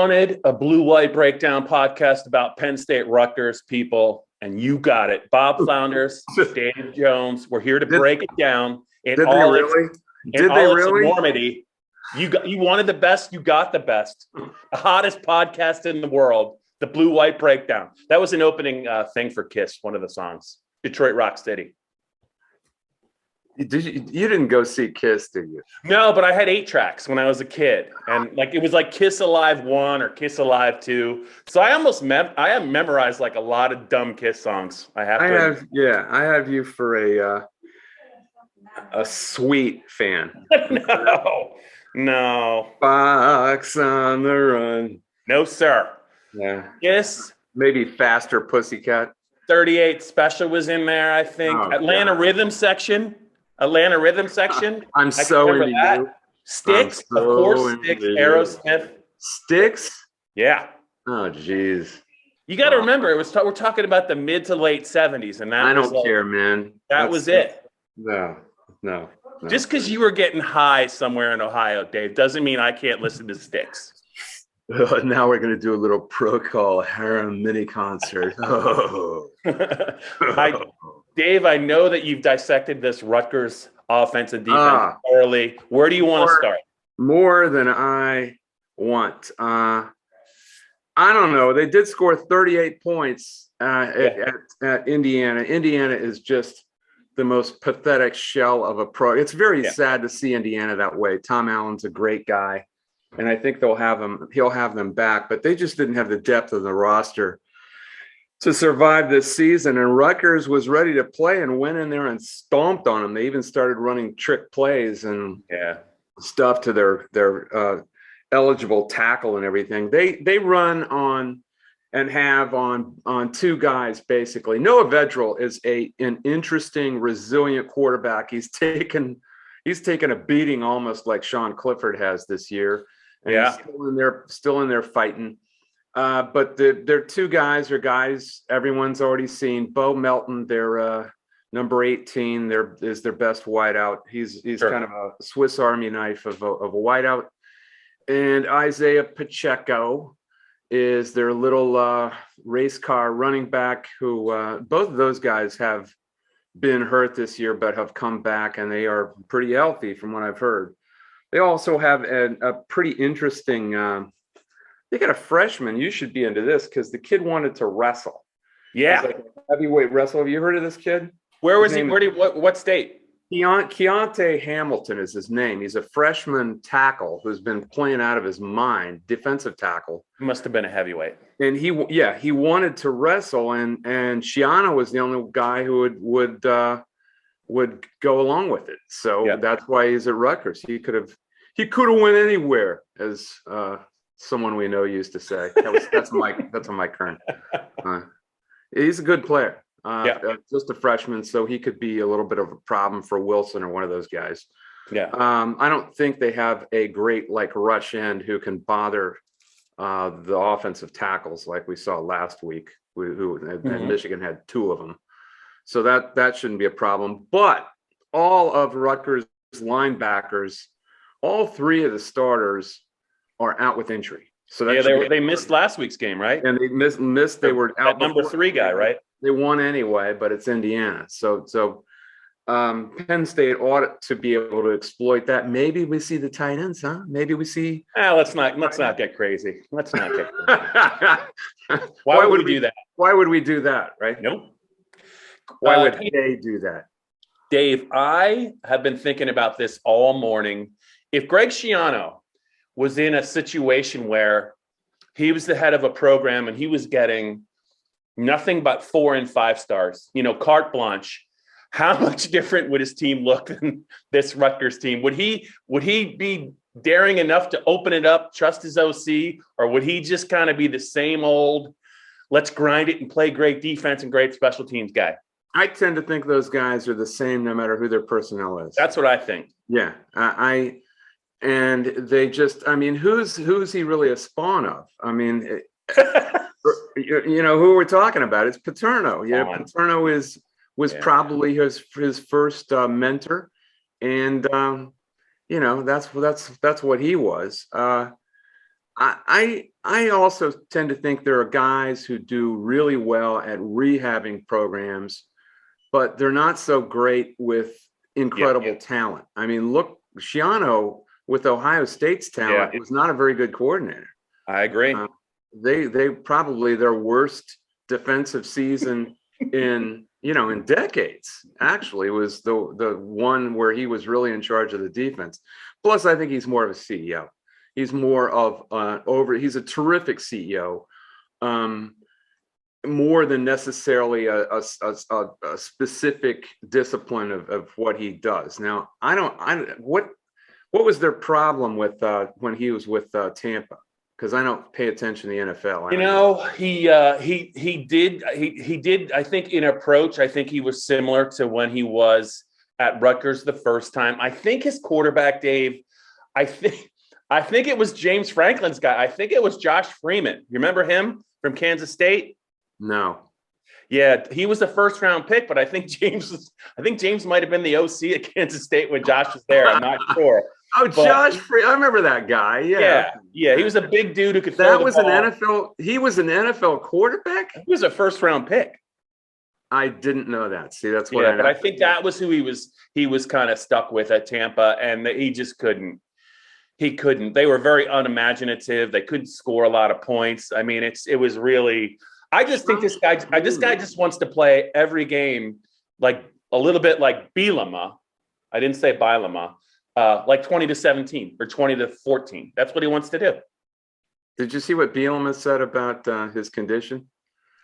wanted a blue-white breakdown podcast about Penn State-Rutgers, people, and you got it. Bob Flounders, Dave Jones, we're here to break it down in all its enormity. You wanted the best, you got the best. The hottest podcast in the world, the blue-white breakdown. That was an opening thing for Kiss, one of the songs, Detroit Rock City. You didn't go see Kiss, did you? No, but I had 8 tracks when I was a kid, and it was like Kiss Alive 1 or Kiss Alive 2. So I almost I have memorized like a lot of dumb Kiss songs. I have you for a sweet fan. No. Fox on the Run. No, sir. Yeah. Kiss. Maybe Faster Pussycat. 38 Special was in there, I think. Atlanta Rhythm Section. I'm so into you. Styx, of course. Styx, Aerosmith. Styx? Yeah. Oh, geez. You got to remember, we're talking about the mid to late 70s, and I don't care, man. That was it. No. Just because you were getting high somewhere in Ohio, Dave, doesn't mean I can't listen to Styx. Now we're going to do a little Procol Harum mini concert. Oh. Dave, I know that you've dissected this Rutgers offense and defense thoroughly. Where do you want to start? More than I want. I don't know. They did score 38 points at Indiana. Indiana is just the most pathetic shell of a pro. It's very sad to see Indiana that way. Tom Allen's a great guy, and I think he'll have them back, but they just didn't have the depth of the roster to survive this season. And Rutgers was ready to play and went in there and stomped on them. They even started running trick plays and stuff to their eligible tackle and everything. They run on and have on 2 guys, basically. Noah Vedral is an interesting, resilient quarterback. He's taken a beating almost like Sean Clifford has this year. And he's still in there fighting. But their 2 guys are guys everyone's already seen. Bo Melton, their number 18, is their best wideout. He's kind of a Swiss Army knife of a wideout. And Isaiah Pacheco is their little race car running back who both of those guys have been hurt this year but have come back, and they are pretty healthy from what I've heard. They also have a pretty interesting they got a freshman. You should be into this because the kid wanted to wrestle. Yeah. Like heavyweight wrestle. Have you heard of this kid? Where was he? What state? Keontae Hamilton is his name. He's a freshman tackle who's been playing out of his mind, defensive tackle. He must have been a heavyweight. And he wanted to wrestle, and Schiano was the only guy who would go along with it. So that's why he's at Rutgers. He could have went anywhere, as someone we know used to say. That's Mike Kern. He's a good player. Just a freshman, so he could be a little bit of a problem for Wilson or one of those guys. Yeah. I don't think they have a great rush end who can bother the offensive tackles like we saw last week. And Michigan had 2 of them, so that shouldn't be a problem. But all of Rutgers linebackers, all 3 of the starters are out with injury. So they missed last week's game, right? And they missed. They were out. That number 3 guy, right? They won anyway, but it's Indiana. So Penn State ought to be able to exploit that. Maybe we see the tight ends, huh? Maybe we see. Let's not get crazy. Let's not get crazy. Why would we do that? Why would we do that? Right? Nope. Why would they do that? Dave, I have been thinking about this all morning. If Greg Schiano was in a situation where he was the head of a program and he was getting nothing but 4 and 5 stars, carte blanche, how much different would his team look than this Rutgers team? Would he be daring enough to open it up, trust his OC, or would he just kind of be the same old, let's grind it and play great defense and great special teams guy? I tend to think those guys are the same no matter who their personnel is. That's what I think. Yeah. And they just, who's he really a spawn of? Who we're talking about? It's Paterno. Paterno was probably his first mentor, and that's what he was. I also tend to think there are guys who do really well at rehabbing programs, but they're not so great with incredible talent. I mean, look, Schiano with Ohio State's talent was not a very good coordinator. I agree. They probably their worst defensive season in decades. Actually, was the one where he was really in charge of the defense. Plus, I think he's more of a CEO. He's more of he's a terrific CEO, more than necessarily a specific discipline of what he does. Now, what was their problem with when he was with Tampa? Because I don't pay attention to the NFL. He did. I think in approach, I think he was similar to when he was at Rutgers the first time. I think his quarterback, Dave, I think it was James Franklin's guy. I think it was Josh Freeman. You remember him from Kansas State? No. Yeah, he was the first round pick, but I think James might have been the OC at Kansas State when Josh was there. I'm not sure. Josh Freeman. I remember that guy. Yeah. He was a big dude who could throw the ball. He was an NFL quarterback? He was a first round pick. I didn't know that. See, that's what but I think that was who he was kind of stuck with at Tampa, and he just couldn't. He couldn't. They were very unimaginative. They couldn't score a lot of points. I mean, it was really. I just think this guy just wants to play every game like a little bit like Bielema. I didn't say Bielema. Like 20-17 or 20-14. That's what he wants to do. Did you see what Bielema said about his condition?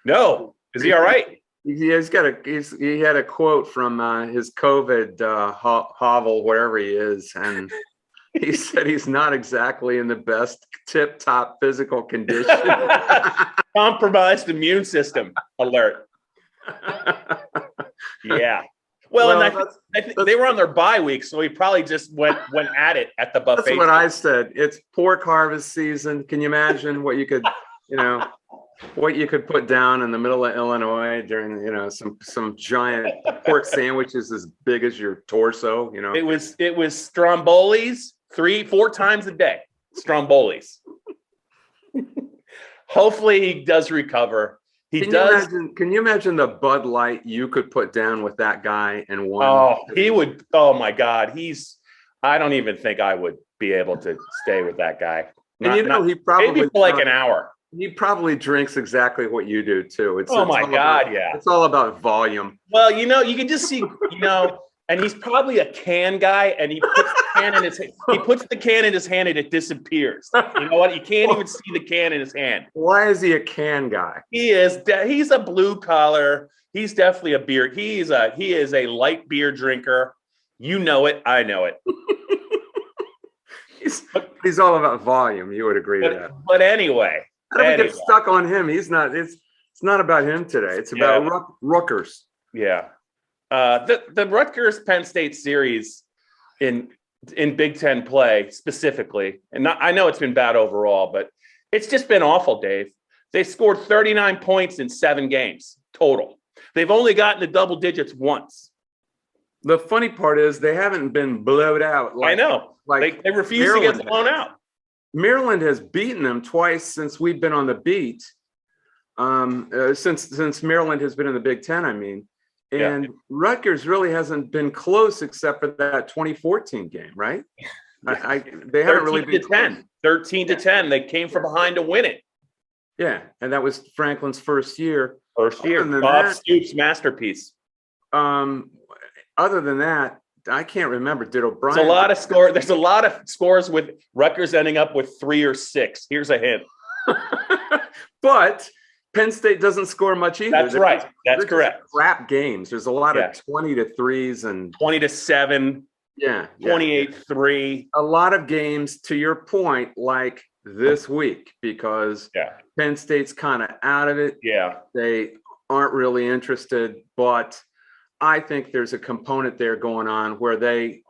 No. Is he all right? He had a quote from his COVID hovel, wherever he is, and he said he's not exactly in the best tip-top physical condition. Compromised immune system alert. Yeah. Well, and I think they were on their bye week, so he probably just went at it at the buffet. That's what I said. It's pork harvest season. Can you imagine what you could, what you could put down in the middle of Illinois during, some giant pork sandwiches as big as your torso, It was Strombolis 3-4 times a day. Strombolis. Hopefully he does recover. Can you imagine the Bud Light you could put down with that guy in one? Oh, he would. Oh my God. I don't even think I would be able to stay with that guy. He probably maybe for like an hour. He probably drinks exactly what you do too. It's all about volume. Well, you can just see, and he's probably a can guy, and he puts the can in his hand and it disappears. You know what? You can't even see the can in his hand. Why is he a can guy? He's a blue collar. He's definitely a beer. He is a light beer drinker. You know it. I know it. He's all about volume. You would agree to that. But anyway. How do we get stuck on him? It's not about him today. It's about Rutgers. Yeah. The Rutgers Penn State series in Big Ten play specifically, and I know it's been bad overall, but it's just been awful, Dave. They scored 39 points in 7 games total. They've only gotten to double digits once. The funny part is they haven't been blown out. I know. They refuse Maryland to get blown out. Maryland has beaten them twice since we've been on the beat. Since Maryland has been in the Big Ten, I mean. And Rutgers really hasn't been close except for that 2014 game, right? They haven't really been 13-10. They came from behind to win it. Yeah, and that was Franklin's first year. Bob Stoops' masterpiece. Other than that, I can't remember. Did O'Brien? There's a lot of scores with Rutgers ending up with 3 or 6. Here's a hint. But Penn State doesn't score much either. That's right. That's correct. Crap games. There's a lot of 20-3s and 20-7. Yeah. 28-3. A lot of games, to your point, like this week, because Penn State's kind of out of it. Yeah. They aren't really interested, but I think there's a component there going on where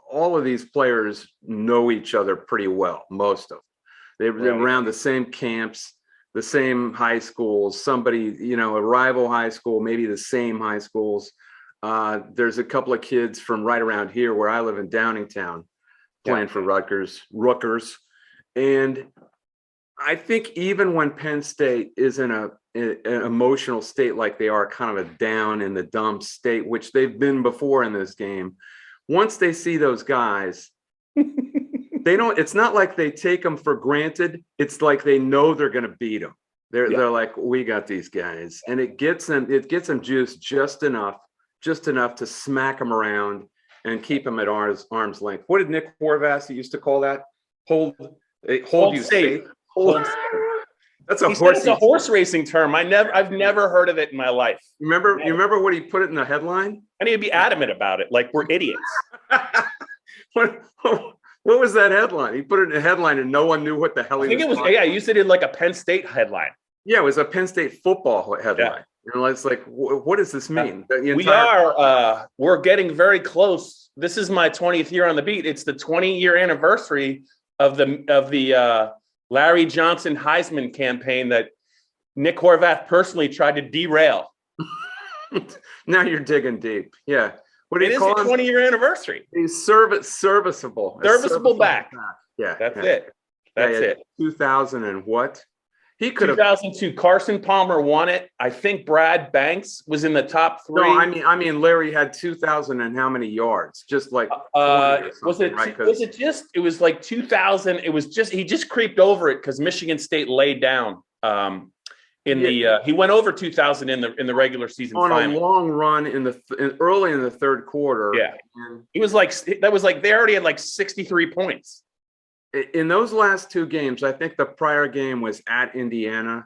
all of these players know each other pretty well, most of them. They're around the same camps, the same high schools, somebody, a rival high school, maybe the same high schools. There's a couple of kids from right around here where I live in Downingtown playing for Rutgers. And I think even when Penn State is in an emotional state like they are, kind of a down in the dumps state, which they've been before in this game, once they see those guys, they don't. It's not like they take them for granted. It's like they know they're going to beat them. They're like, we got these guys, and it gets them juiced just enough to smack them around and keep them at arm's length. What did Nick Horvath used to call that? Hold you safe. That's a it's a horse racing term. I've never heard of it in my life. You remember what he put it in the headline? I need to be adamant about it. Like we're idiots. What was that headline? He put it in a headline and no one knew what the hell he was. I think it was. Yeah, you said it like a Penn State headline. Yeah, it was a Penn State football headline. Yeah. It's like, what does this mean? We're getting very close. This is my 20th year on the beat. It's the 20-year anniversary of the Larry Johnson Heisman campaign that Nick Horvath personally tried to derail. Now you're digging deep. Yeah. What do you call him? 20-year anniversary. He's serviceable. Serviceable back. Yeah. That's it. That's it. 2000 and what? He could 2002. Carson Palmer won it. I think Brad Banks was in the top 3. No, I mean Larry had 2000 and how many yards? Just like was it like 2000? It was just he just creeped over it because Michigan State laid down. He went over 2000 in the regular season on final. A long run early in the third quarter. Yeah, he was like they already had like 63 points. In those last 2 games, I think the prior game was at Indiana.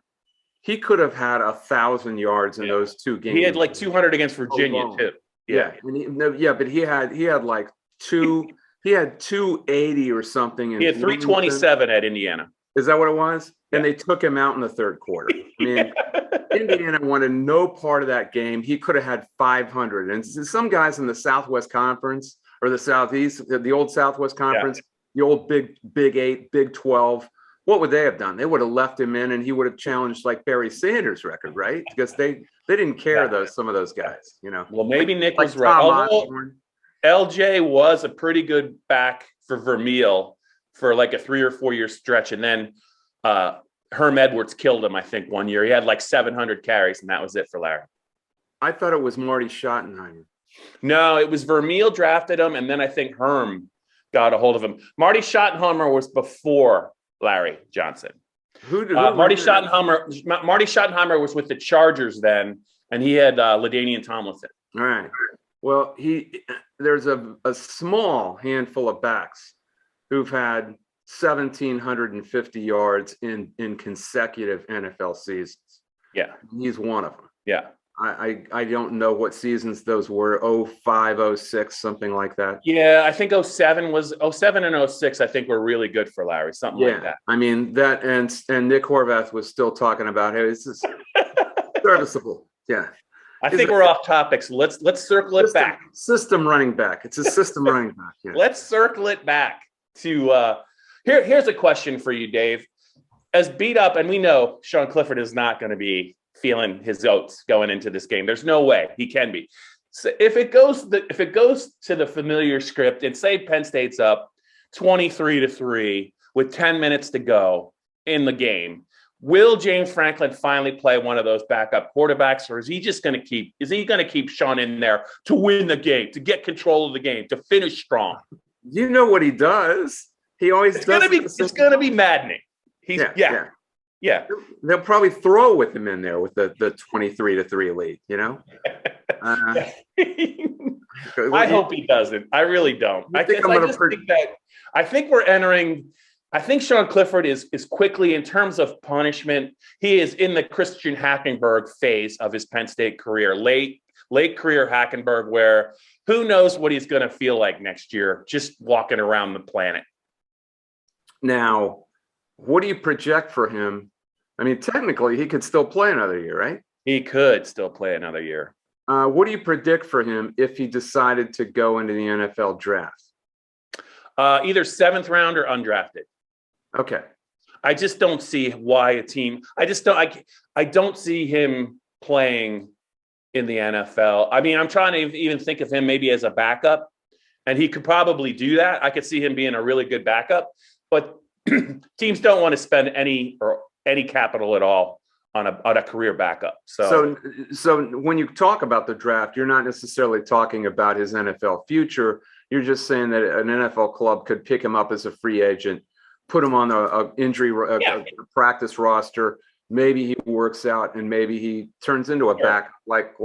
He could have had 1,000 yards in those 2 games. He had like 200 against Virginia too. Yeah, but he had like 280 or something. He had 327 at Indiana. Is that what it was? And they took him out in the third quarter. I mean, Indiana wanted no part of that game. He could have had 500. And some guys in the Southwest Conference or the Southeast, the old Southwest Conference, the old Big 8, Big 12, what would they have done? They would have left him in and he would have challenged like Barry Sanders' record, right? Because they didn't care, some of those guys, you know. Well, maybe Nick was right. Although LJ was a pretty good back for Vermeil for like a 3 or 4 year stretch. And then Herm Edwards killed him, I think, one year. He had like 700 carries, and that was it for Larry. I thought it was Marty Schottenheimer. No, it was Vermeil drafted him, and then I think Herm got a hold of him. Marty Schottenheimer was before Larry Johnson. Marty Schottenheimer was with the Chargers then, and he had LaDainian Tomlinson. All right. Well, there's a small handful of backs who've had 1,750 yards in consecutive NFL seasons. Yeah. He's one of them. Yeah. I don't know what seasons those were, 05, 06, something like that. Yeah, I think 07 and 06, I think were really good for Larry, something like that. I mean, that and Nick Horvath was still talking about, hey, this is serviceable. Yeah. I think we're off topic, so let's circle it back. System running back. It's a system running back. Yeah. Let's circle it back to here's a question for you, Dave. As beat up, and we know Sean Clifford is not going to be feeling his oats going into this game. There's no way he can be. So if it goes to the familiar script and say Penn State's up 23-3 with 10 minutes to go in the game, will James Franklin finally play one of those backup quarterbacks, or is he going to keep Sean in there to win the game, to get control of the game, to finish strong? You know what he does. He always does. It's going to be maddening. Yeah. They'll probably throw with him in there with the 23-3 lead, you know? I hope he doesn't. I really don't. I think Sean Clifford is quickly, in terms of punishment, he is in the Christian Hackenberg phase of his Penn State career, late career Hackenberg, where who knows what he's going to feel like next year, just walking around the planet. Now, what do you project for him? I mean, technically, he could still play another year, right? He could still play another year. What do you predict for him if he decided to go into the NFL draft? Either 7th round or undrafted. Okay. I just don't see why a team. I don't see him playing in the NFL. I mean, I'm trying to even think of him maybe as a backup, and he could probably do that. I could see him being a really good backup, but teams don't want to spend any capital at all on a career backup. So when you talk about the draft, you're not necessarily talking about his NFL future. You're just saying that an NFL club could pick him up as a free agent, put him on a practice roster. Maybe he works out, and maybe he turns into a back like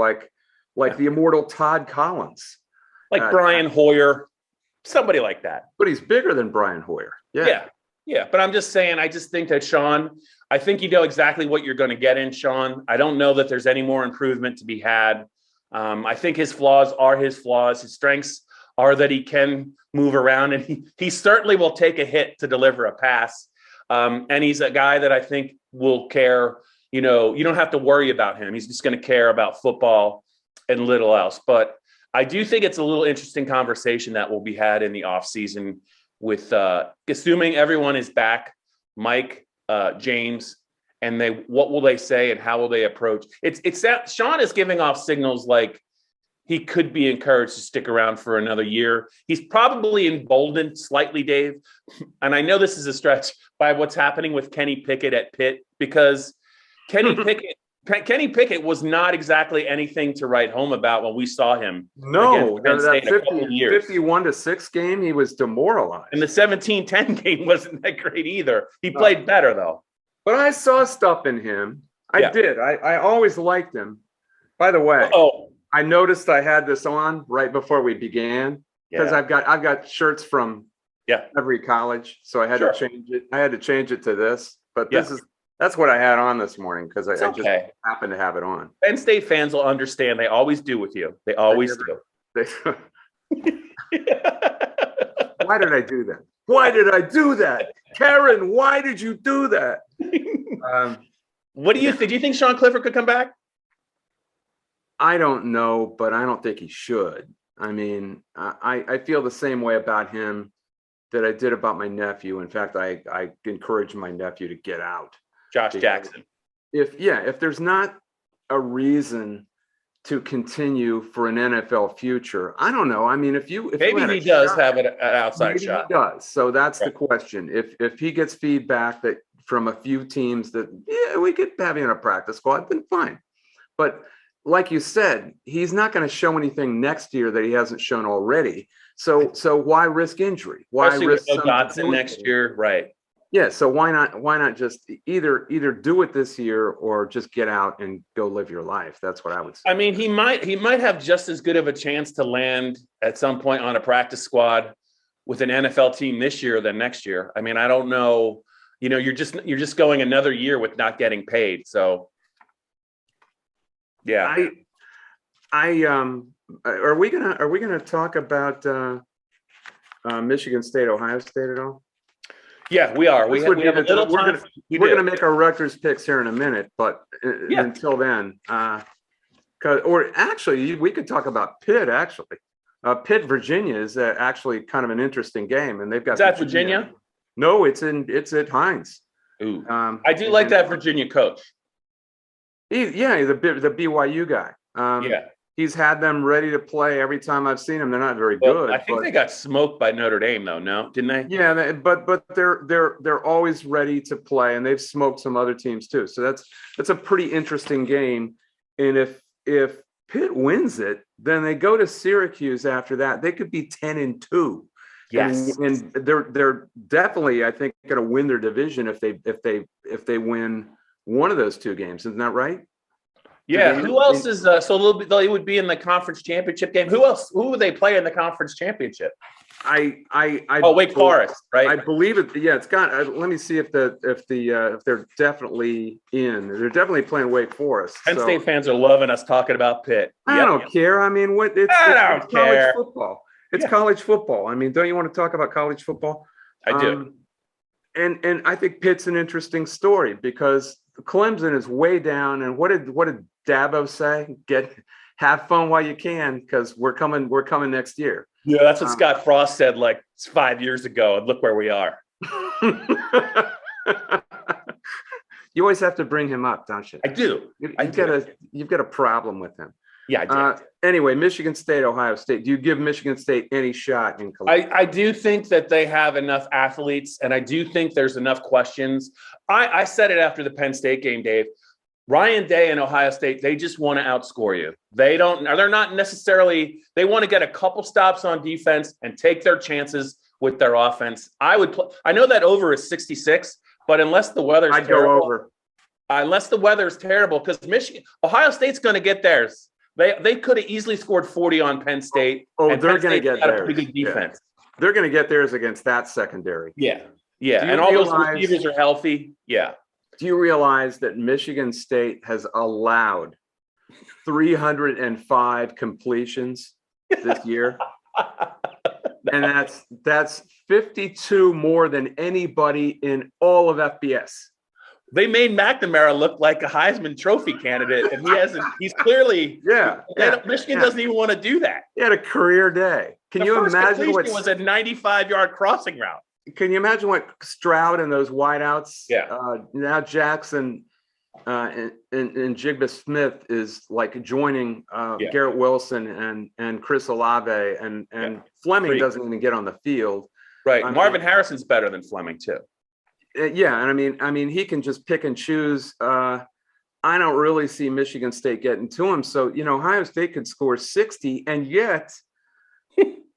the immortal Todd Collins, like Brian Hoyer, somebody like that. But he's bigger than Brian Hoyer. Yeah. But I'm just saying, I just think that Sean, I think you know exactly what you're going to get in Sean. I don't know that there's any more improvement to be had. I think his flaws are his flaws. His strengths are that he can move around, and he certainly will take a hit to deliver a pass. And he's a guy that I think will care. You know, you don't have to worry about him. He's just going to care about football and little else. But I do think it's a little interesting conversation that will be had in the offseason with assuming everyone is back, Mike, James, and what will they say and how will they approach? It's that Sean is giving off signals like he could be encouraged to stick around for another year. He's probably emboldened slightly, Dave. And I know this is a stretch by what's happening with Kenny Pickett at Pitt, because Kenny Pickett was not exactly anything to write home about when we saw him. No, Penn State that 51-6 game, he was demoralized. And the 17-10 game wasn't that great either. He played better, though. But I saw stuff in him. I did. I always liked him. By the way, I noticed I had this on right before we began because I've got shirts from every college, so I had to change it. I had to change it to this, but that's what I had on this morning because I just happened to have it on. Penn State fans will understand. They always do with you. They always do. Why did I do that? Why did I do that? Karen, why did you do that? What do you think? Do you think Sean Clifford could come back? I don't know, but I don't think he should. I mean, I feel the same way about him that I did about my nephew. In fact, I encouraged my nephew to get out. Josh Jackson. If there's not a reason to continue for an NFL future, I don't know. I mean, maybe he does have an outside shot. He does. So that's the question. If he gets feedback that from a few teams that we could have him in a practice squad, then fine. But like you said, he's not going to show anything next year that he hasn't shown already. So why risk injury? Why risk Dotson next year? Right. Yeah. So why not just either do it this year or just get out and go live your life? That's what I would say. I mean, he might have just as good of a chance to land at some point on a practice squad with an NFL team this year than next year. I mean, I don't know. You know, you're just going another year with not getting paid. So. Yeah. Are we gonna talk about Michigan State, Ohio State at all? Yeah, we are. We have a little time. We're gonna make our Rutgers picks here in a minute, but until then, or actually, we could talk about Pitt. Actually, Pitt, Virginia is actually kind of an interesting game, and they've got. Is that Virginia? No, it's at Heinz. Ooh, I do like that Virginia coach. The BYU guy. He's had them ready to play every time I've seen them. They're not very good. I think they got smoked by Notre Dame, though. No, didn't they? Yeah, but they're always ready to play, and they've smoked some other teams too. So that's a pretty interesting game. And if Pitt wins it, then they go to Syracuse after that. They could be 10-2. Yes, and they're definitely, I think, going to win their division if they win one of those two games. Isn't that right? Yeah. Who else is so a little bit? They would be in the conference championship game. Who else? Who would they play in the conference championship? Wake Forest, right? I believe it. Yeah, it's got. Let me see if they're definitely in. They're definitely playing Wake Forest. Penn State fans are loving us talking about Pitt. I don't care. I mean, it's college football. It's college football. I mean, don't you want to talk about college football? I do. And I think Pitt's an interesting story because Clemson is way down. And what did Dabo say? Have fun while you can, because we're coming next year. Yeah, that's what Scott Frost said like 5 years ago, and look where we are. You always have to bring him up, don't you? I do. You've got a problem with him. Yeah, I did. Anyway, Michigan State, Ohio State. Do you give Michigan State any shot in collegiate? I do think that they have enough athletes, and I do think there's enough questions. I said it after the Penn State game, Dave. Ryan Day and Ohio State, they just want to outscore you. They're not necessarily, they want to get a couple stops on defense and take their chances with their offense. I know that over is 66, but unless the weather's I'd terrible, go over. Unless the weather's terrible, because Ohio State's going to get theirs. They could have easily scored 40 on Penn State. Oh, they're going to get theirs. A pretty good defense. Yeah. They're going to get theirs against that secondary. Yeah. And all those receivers are healthy. Yeah. Do you realize that Michigan State has allowed 305 completions this year? And that's 52 more than anybody in all of FBS. They made McNamara look like a Heisman Trophy candidate, and he's clearly Michigan doesn't even want to do that. He had a career day. Can you imagine what was a 95-yard crossing route? Can you imagine what Stroud and those wideouts? Yeah. Now Jackson and Jigba Smith is like joining Garrett Wilson and Chris Olave and Fleming doesn't even get on the field. Right. Marvin Harrison's better than Fleming too. Yeah, and I mean, he can just pick and choose. I don't really see Michigan State getting to him. So, Ohio State could score 60, and yet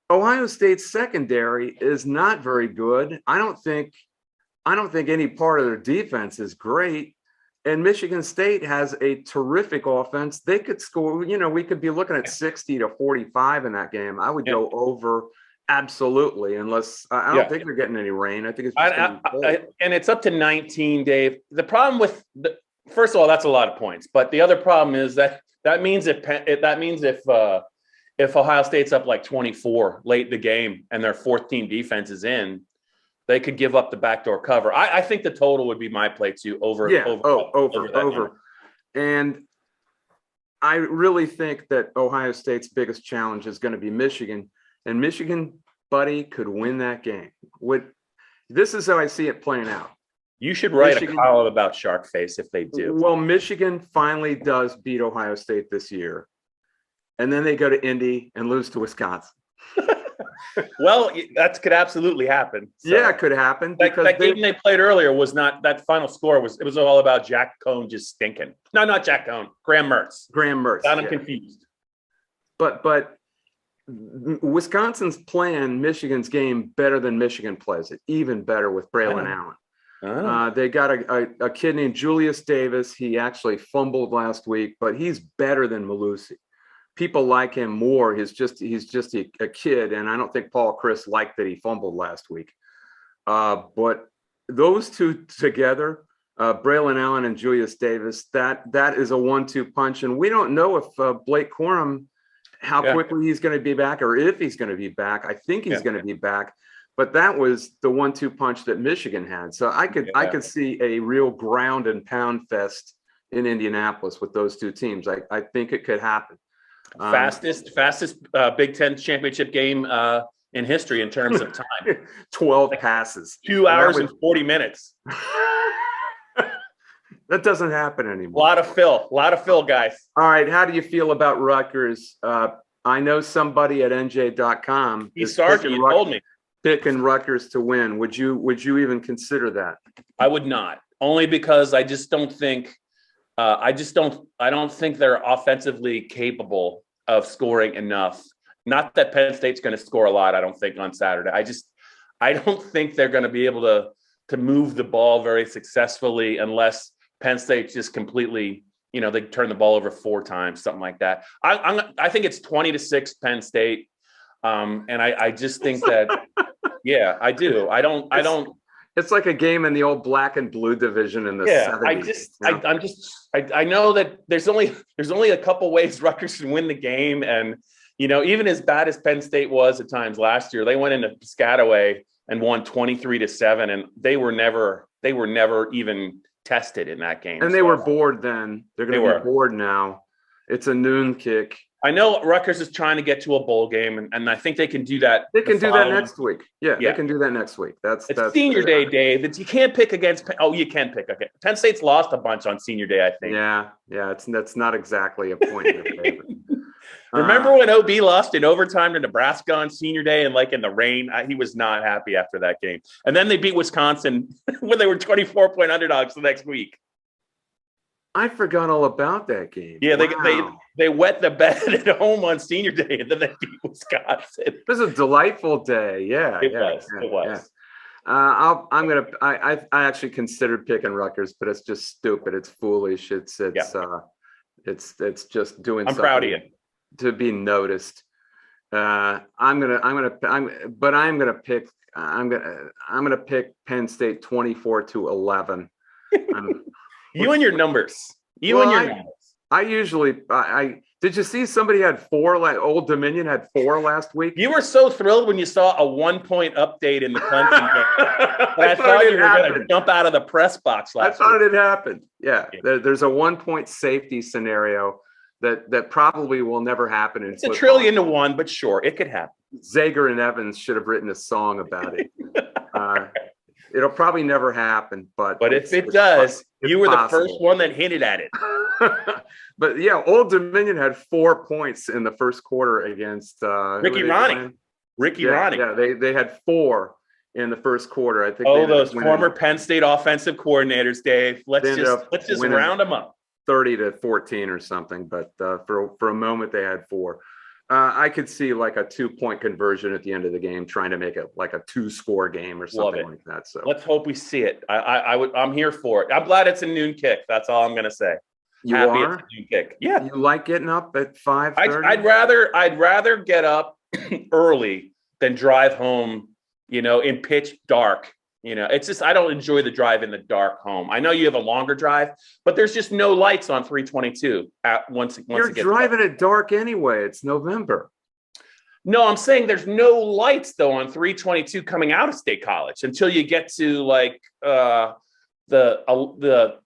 Ohio State's secondary is not very good. I don't think any part of their defense is great. And Michigan State has a terrific offense. They could score, we could be looking at 60 to 45 in that game. I would go over. Absolutely, unless I don't think they're getting any rain. I think it's just and it's up to 19, Dave. The problem with first of all, that's a lot of points. But the other problem is that means if Ohio State's up like 24 late in the game and their fourth team defense is in, they could give up the backdoor cover. I think the total would be my play too over. Over. And I really think that Ohio State's biggest challenge is going to be Michigan. And Michigan, buddy, could win that game. This is how I see it playing out. You should write a column about Sharkface if they do. Well, Michigan finally does beat Ohio State this year. And then they go to Indy and lose to Wisconsin. Well, that could absolutely happen. So, yeah, it could happen. That game they played earlier was not – that final score was all about Jack Cohn just stinking. No, not Jack Cohn. Graham Mertz. I'm confused. But Wisconsin's playing Michigan's game better than Michigan plays it, even better with Braylon Allen. They got a kid named Julius Davis. He actually fumbled last week, but he's better than Malusi. People like him more. He's just a kid, and I don't think Paul Chris liked that he fumbled last week. But those two together, Braylon Allen and Julius Davis, that is a 1-2 punch, and we don't know if Blake Corum, how quickly he's going to be back or if he's going to be back. I think he's going to be back, but that was the 1-2 punch that Michigan had. So I could see a real ground and pound fest in Indianapolis with those two teams. I think it could happen. Fastest Big Ten championship game in history in terms of time. 12 passes. 2 hours and 40 minutes. That doesn't happen anymore. A lot of fill, guys. All right. How do you feel about Rutgers? I know somebody at NJ.com is told me picking Rutgers to win. Would you even consider that? I would not, only because I just don't think I don't think they're offensively capable of scoring enough. Not that Penn State's going to score a lot, I don't think, on Saturday. I don't think they're going to be able to move the ball very successfully unless Penn State just completely, they turn the ball over 4 times, something like that. I think it's 20-6 Penn State. And I just think that, yeah, I do. I don't. It's like a game in the old black and blue division in the 70s. I know that there's only a couple ways Rutgers can win the game. And, even as bad as Penn State was at times last year, they went into Piscataway and won 23-7. And they were never even tested in that game. And they were bored then. They're going to be bored now. It's a noon kick. I know Rutgers is trying to get to a bowl game, and I think they can do that. They can do that next week. Yeah, they can do that next week. That's Senior Day, Dave. You can't pick against. You can pick. Okay, Penn State's lost a bunch on Senior Day, I think. Yeah. That's not exactly a point in their favor. Remember when OB lost in overtime to Nebraska on senior day and in the rain? He was not happy after that game. And then they beat Wisconsin when they were 24-point underdogs the next week. I forgot all about that game. Yeah, wow. they wet the bed at home on senior day, and then they beat Wisconsin. It was a delightful day. Yeah, it was. I actually considered picking Rutgers, but it's just stupid. It's foolish. It's just doing. I'm proud of you to be noticed. I'm gonna pick Penn State 24-11. You and your numbers. I did you see somebody had 4? Old Dominion had 4 last week. You were so thrilled when you saw a 1-point update in the Clemson game. I thought you were going to jump out of the press box last week. I thought it happened. Yeah. There's a 1-point safety scenario that probably will never happen in football. It's 1 trillion to 1, but sure, it could happen. Zager and Evans should have written a song about it. It'll probably never happen, but if it does, you were the first one that hinted at it. But yeah, Old Dominion had 4 points in the first quarter against Ricky Ronnie. Yeah, they had 4 in the first quarter. I think. Oh, those former Penn State offensive coordinators, Dave. Let's just round them up. 30-14 or something, but for a moment they had 4. I could see a 2-point conversion at the end of the game, trying to make it a 2-score game or something like that. So let's hope we see it. I'm here for it. I'm glad it's a noon kick. That's all I'm going to say. You Happy are? It's a noon kick. Yeah. You like getting up at 5:30? I'd rather get up early than drive home, in pitch dark. It's just, I don't enjoy the drive in the dark home. I know you have a longer drive, but there's just no lights on 322 once You're driving at dark anyway. It's November. No, I'm saying there's no lights though on 322 coming out of State College until you get to the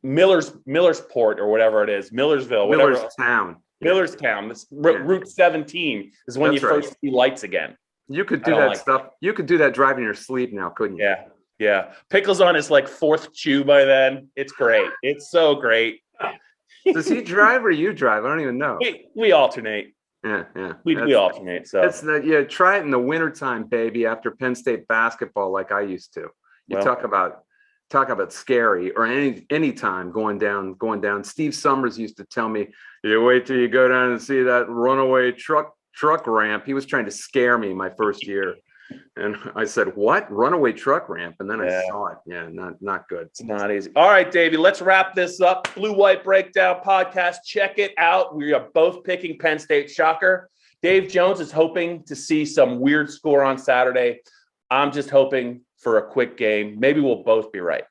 Millersport or whatever it is, Millersville, Millerstown. Millerstown. This Route 17 is when first see lights again. You could do that stuff. You could do that driving in your sleep now, couldn't you? Yeah. Pickle's on his 4th chew by then. It's great. It's so great. Does he drive or you drive? I don't even know. We alternate. Yeah. We alternate. So try it in the wintertime, baby, after Penn State basketball like I used to. Talk about scary, or any time going down. Steve Summers used to tell me, you wait till you go down and see that runaway truck ramp. He was trying to scare me my first year. And I said, what? Runaway truck ramp? And then I saw it. Yeah, not good. It's not easy. All right, Davey, let's wrap this up. Blue White Breakdown podcast. Check it out. We are both picking Penn State. Shocker. Dave Jones is hoping to see some weird score on Saturday. I'm just hoping for a quick game. Maybe we'll both be right.